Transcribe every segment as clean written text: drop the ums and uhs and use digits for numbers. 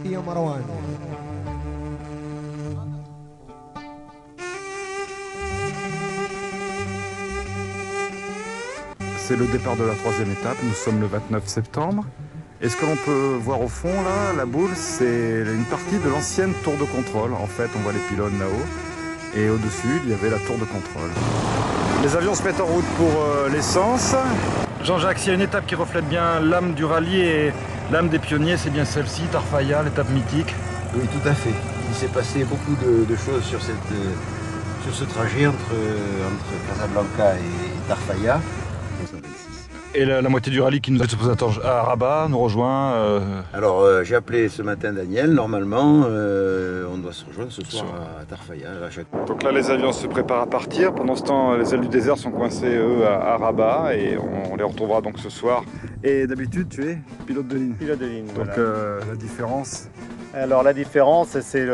يا مروان. C'est le départ de la troisième étape, nous sommes le 29 septembre. Et ce que l'on peut voir au fond, là, la boule, c'est une partie de l'ancienne tour de contrôle. En fait, on voit les pylônes là-haut. Et au-dessus, il y avait la tour de contrôle. Les avions se mettent en route pour l'essence. Jean-Jacques, s'il y a une étape qui reflète bien l'âme du rallye et l'âme des pionniers, c'est bien celle-ci, Tarfaya, l'étape mythique. Oui, tout à fait. Il s'est passé beaucoup de choses sur ce trajet entre Casablanca et Tarfaya. Et la moitié du rallye qui nous attend à Rabat nous rejoint. Alors j'ai appelé ce matin Daniel, normalement on doit se rejoindre ce soir à Tarfaya. Donc là les avions se préparent à partir, pendant ce temps les ailes du désert sont coincées eux à Rabat et on les retrouvera donc ce soir. Et d'habitude tu es pilote de ligne. Pilote de ligne. Donc voilà. la différence. Alors la différence, c'est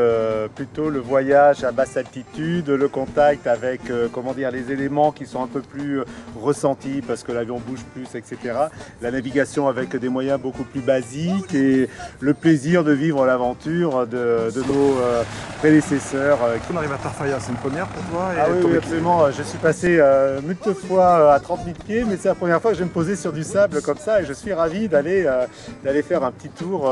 plutôt le voyage à basse altitude, le contact avec comment dire, les éléments qui sont un peu plus ressentis parce que l'avion bouge plus, etc. La navigation avec des moyens beaucoup plus basiques et le plaisir de vivre l'aventure de nos prédécesseurs. On arrive à Tarfaya, c'est une première pour toi et Ah oui, absolument. Je suis passé multiples fois à 30 000 pieds, mais c'est la première fois que je vais me poser sur du sable comme ça et je suis ravi d'aller faire un petit tour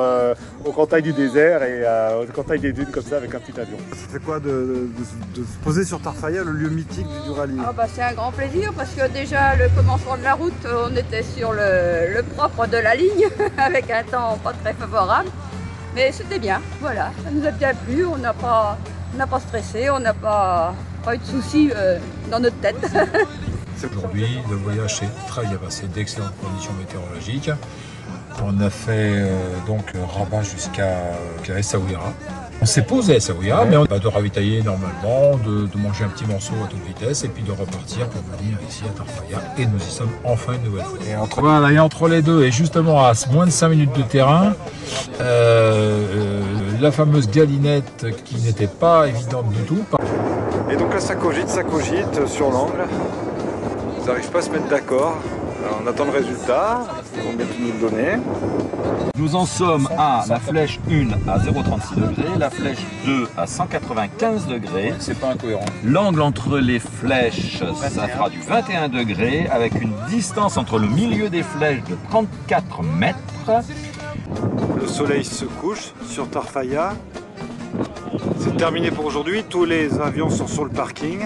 au contact du désert et au contact des dunes comme ça avec un petit avion. Ça fait quoi de se poser sur Tarfaya, le lieu mythique du rallye? C'est un grand plaisir parce que déjà le commencement de la route, on était sur le propre de la ligne avec un temps pas très favorable. Mais c'était bien, voilà, ça nous a bien plu, on n'a pas stressé, on n'a pas eu de soucis dans notre tête. Aujourd'hui, le voyage s'est très bien passé, d'excellentes conditions météorologiques. On a fait donc Rabat jusqu'à Essaouira. On s'est posé à Essaouira, mais on va de ravitailler normalement, de manger un petit morceau à toute vitesse et puis de repartir pour venir ici à Tarfaya. Et nous y sommes enfin une nouvelle fois. Voilà, et entre les deux, et justement à moins de 5 minutes de terrain, la fameuse galinette qui n'était pas évidente du tout. Et donc là ça cogite sur l'angle. Ils n'arrivent pas à se mettre d'accord. On attend le résultat, ils vont bientôt nous le donner. Nous en sommes à la flèche 1 à 0,36 degrés, la flèche 2 à 195 degrés. C'est pas incohérent. L'angle entre les flèches, ça fera du 21 degrés, avec une distance entre le milieu des flèches de 34 mètres. Le soleil se couche sur Tarfaya. C'est terminé pour aujourd'hui, tous les avions sont sur le parking.